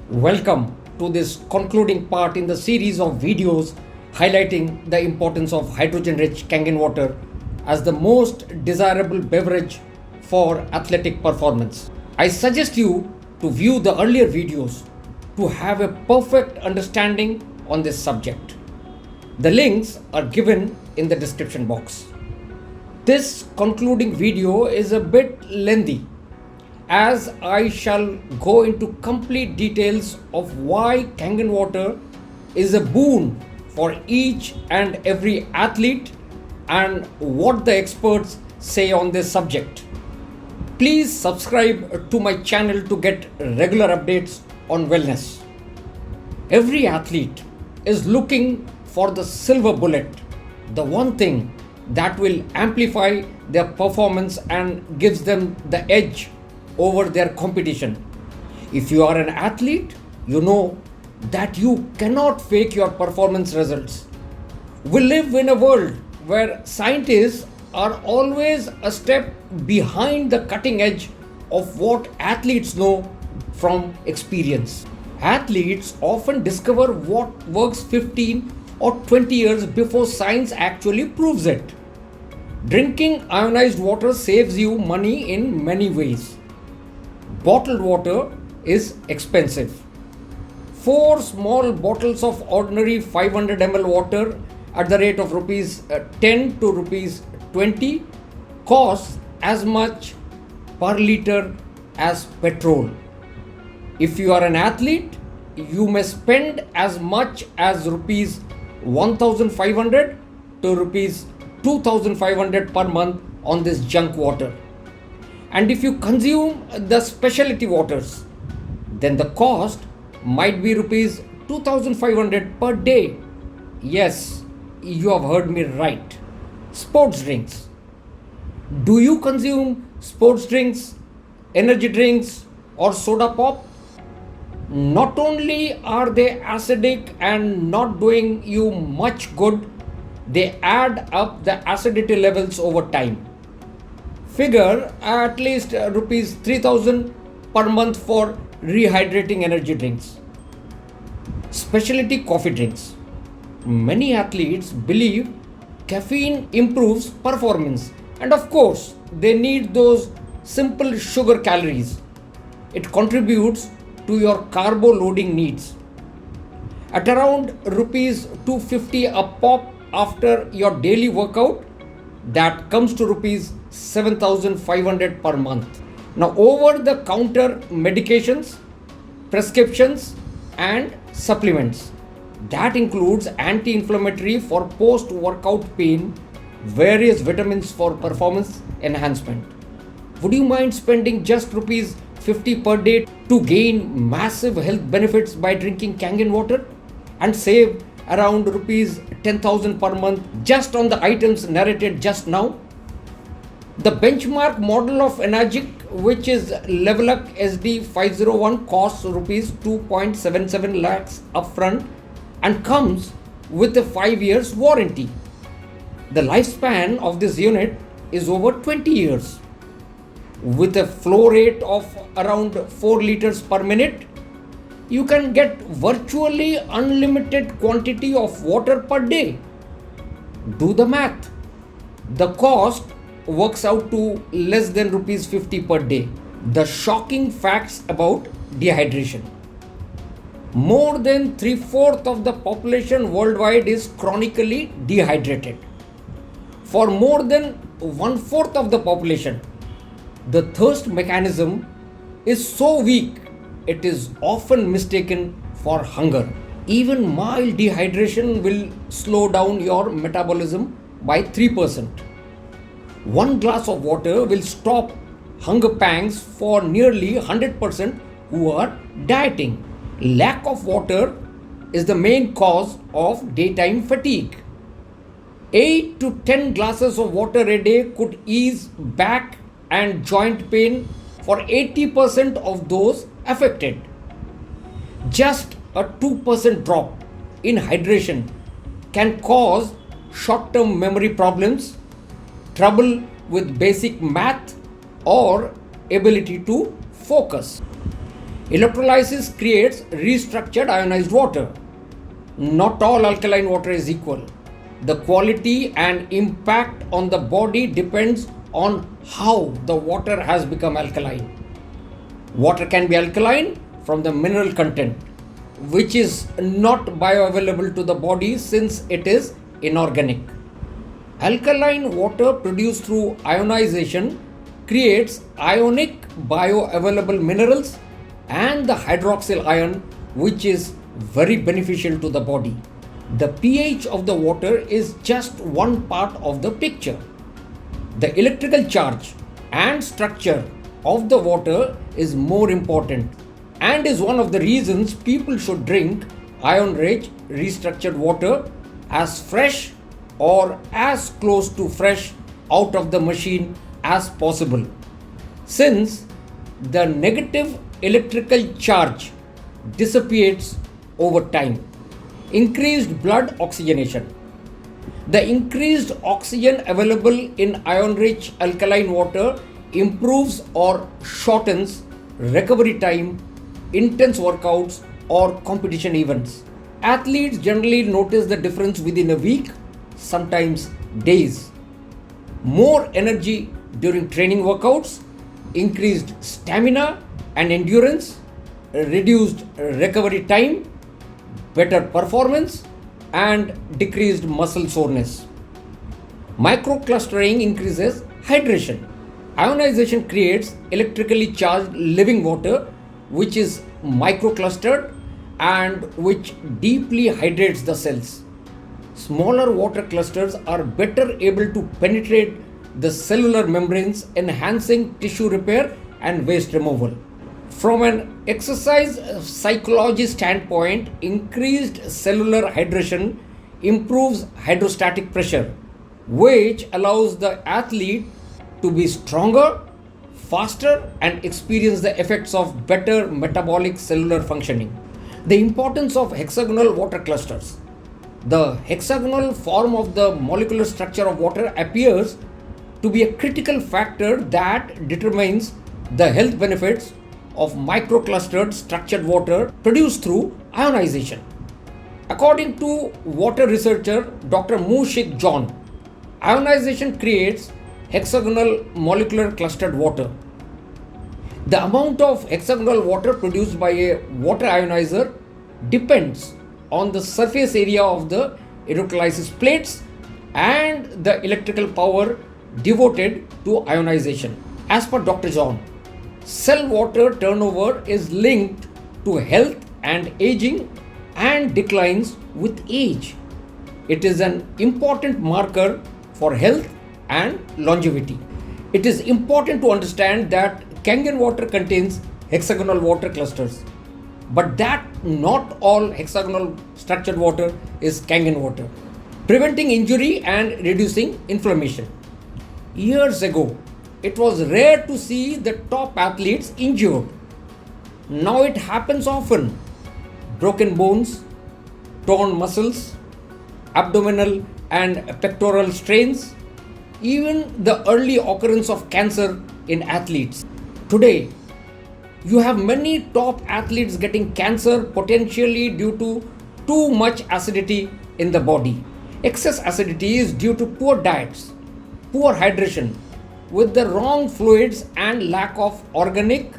Welcome to this concluding part in the series of videos highlighting the importance of hydrogen-rich Kangen water as the most desirable beverage for athletic performance. I suggest you to view the earlier videos to have a perfect understanding on this subject. The links are given in the description box. This concluding video is a bit lengthy, as I shall go into complete details of why Kangen water is a boon for each and every athlete and what the experts say on this subject. Please subscribe to my channel to get regular updates on wellness. Every athlete is looking for the silver bullet, the one thing that will amplify their performance and gives them the edge over their competition. If you are an athlete, you know that you cannot fake your performance results. We live in a world where scientists are always a step behind the cutting edge of what athletes know from experience. Athletes often discover what works 15 or 20 years before science actually proves it. Drinking ionized water saves you money in many ways. Bottled water is expensive. 4 small bottles of ordinary 500 ml water at the rate of rupees 10 to rupees 20 costs as much per liter as petrol. If you are an athlete, you may spend as much as rupees 1500 to rupees 2500 per month on this junk water. And if you consume the specialty waters, then the cost might be rupees 2500 per day. Yes, you have heard me right. Sports drinks. Do you consume sports drinks, energy drinks, or soda pop? Not only are they acidic and not doing you much good, they add up the acidity levels over time. Figure at least rupees 3000 per month for rehydrating energy drinks. Specialty coffee drinks. Many athletes believe caffeine improves performance, and of course they need those simple sugar calories. It contributes to your carbo loading needs. At around rupees 250 a pop after your daily workout, that comes to rupees 7500 per month. Now, over the counter medications, prescriptions, and supplements. That includes anti-inflammatory for post-workout pain, various vitamins for performance enhancement. Would you mind spending just rupees 50 per day to gain massive health benefits by drinking Kangen water and save around rupees 10,000 per month just on the items narrated just now? The benchmark model of Energic, which is Levelup SD 501, costs rupees 2.77 lakhs upfront and comes with a 5 years warranty. The lifespan of this unit is over 20 years. With a flow rate of around 4 liters per minute, you can get virtually unlimited quantity of water per day. Do the math. The cost works out to less than rupees 50 per day. The shocking facts about dehydration. More than 3/4 of the population worldwide is chronically dehydrated. For more than 1/4 of the population, the thirst mechanism is so weak it is often mistaken for hunger. Even mild dehydration will slow down your metabolism by 3%. 1 glass of water will stop hunger pangs for nearly 100% who are dieting. Lack of water is the main cause of daytime fatigue. 8 to 10 glasses of water a day could ease back and joint pain for 80% of those affected. Just a 2% drop in hydration can cause short-term memory problems, trouble with basic math, or ability to focus. Electrolysis creates restructured ionized water. Not all alkaline water is equal. The quality and impact on the body depends on how the water has become alkaline. Water can be alkaline from the mineral content, which is not bioavailable to the body since it is inorganic. Alkaline water produced through ionization creates ionic bioavailable minerals and the hydroxyl ion, which is very beneficial to the body. The pH of the water is just one part of the picture. The electrical charge and structure of the water is more important and is one of the reasons people should drink ion-rich restructured water as fresh or as close to fresh out of the machine as possible, since the negative electrical charge dissipates over time. Increased blood oxygenation. The increased oxygen available in ion-rich alkaline water improves or shortens recovery time, intense workouts or competition events. Athletes generally notice the difference within a week, sometimes days. More energy during training workouts, increased stamina and endurance, reduced recovery time, better performance, and decreased muscle soreness. Microclustering increases hydration. Ionization creates electrically charged living water, which is microclustered and which deeply hydrates the cells. Smaller water clusters are better able to penetrate the cellular membranes, enhancing tissue repair and waste removal. From an exercise psychology standpoint, increased cellular hydration improves hydrostatic pressure, which allows the athlete to be stronger, faster, and experience the effects of better metabolic cellular functioning. The importance of hexagonal water clusters. The hexagonal form of the molecular structure of water appears to be a critical factor that determines the health benefits of microclustered structured water produced through ionization. According to water researcher Dr. Shik John, ionization creates hexagonal molecular clustered water. The amount of hexagonal water produced by a water ionizer depends on the surface area of the electrolysis plates and the electrical power devoted to ionization. As per Dr. John, cell water turnover is linked to health and aging and declines with age. It is an important marker for health and longevity. It is important to understand that Kangen water contains hexagonal water clusters, but that not all hexagonal structured water is Kangen water. Preventing injury and reducing inflammation. Years ago, it was rare to see the top athletes injured. Now it happens often. Broken bones, torn muscles, abdominal and pectoral strains, even the early occurrence of cancer in athletes. Today, you have many top athletes getting cancer potentially due to too much acidity in the body. Excess acidity is due to poor diets, poor hydration, with the wrong fluids and lack of organic,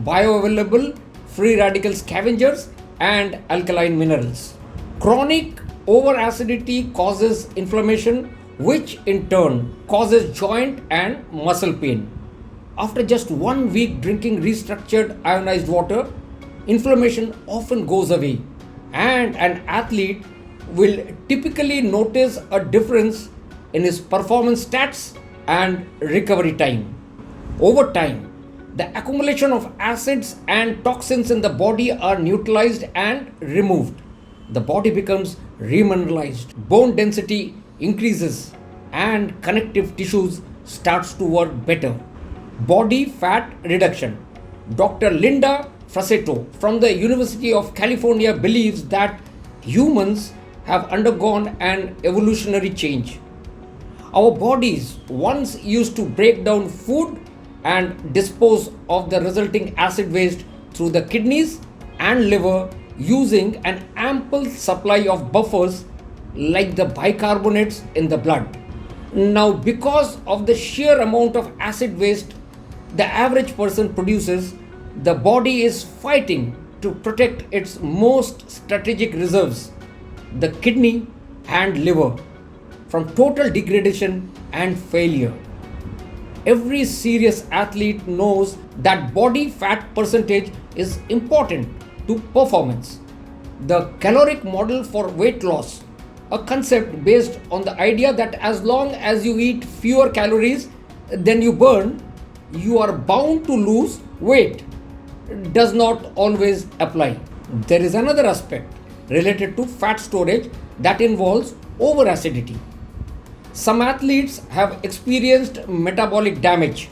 bioavailable free radical scavengers and alkaline minerals. Chronic overacidity causes inflammation, which in turn causes joint and muscle pain. After just 1 week drinking restructured ionized water, inflammation often goes away, and an athlete will typically notice a difference in his performance stats and recovery time. Over time, the accumulation of acids and toxins in the body are neutralized and removed. The body becomes remineralized, bone density increases, and connective tissues starts to work better. Body fat reduction. Dr. Linda Frassetto from the University of California believes that humans have undergone an evolutionary change. Our bodies once used to break down food and dispose of the resulting acid waste through the kidneys and liver using an ample supply of buffers like the bicarbonates in the blood. Now, because of the sheer amount of acid waste the average person produces, the body is fighting to protect its most strategic reserves, the kidney and liver, from total degradation and failure. Every serious athlete knows that body fat percentage is important to performance. The caloric model for weight loss, a concept based on the idea that as long as you eat fewer calories than you burn, you are bound to lose weight, does not always apply. There is another aspect related to fat storage that involves overacidity. Some athletes have experienced metabolic damage,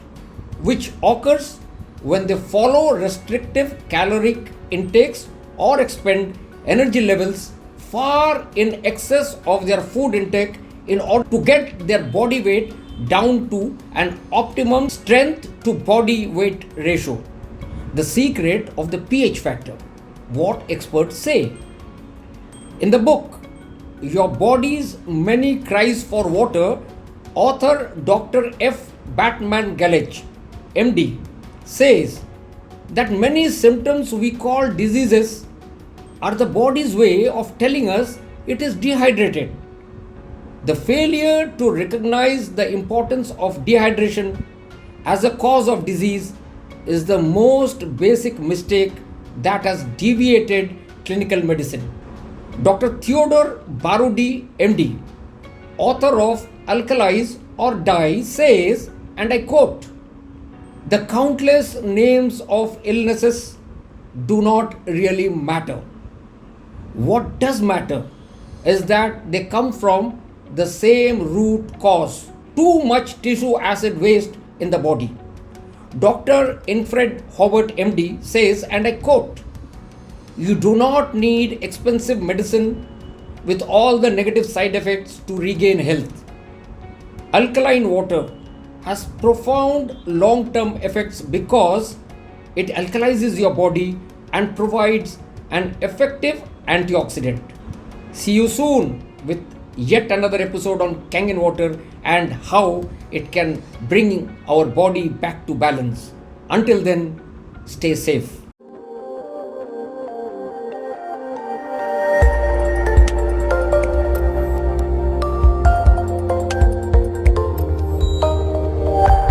which occurs when they follow restrictive caloric intakes or expend energy levels far in excess of their food intake in order to get their body weight down to an optimum strength to body weight ratio. The secret of the pH factor, what experts say. In the book, Your Body's Many Cries for Water, author Dr. F. Batman Galech, MD, says that many symptoms we call diseases are the body's way of telling us it is dehydrated. The failure to recognize the importance of dehydration as a cause of disease is the most basic mistake that has deviated clinical medicine. Dr. Theodore Barudi, MD, author of Alkalize or Die, says, and I quote, "The countless names of illnesses do not really matter. What does matter is that they come from the same root cause, too much tissue acid waste in the body." Dr. Infred Hobart, MD, says, and I quote, "You do not need expensive medicine with all the negative side effects to regain health. Alkaline water has profound long-term effects because it alkalizes your body and provides an effective antioxidant." See you soon with yet another episode on Kangen water and how it can bring our body back to balance. Until then, stay safe.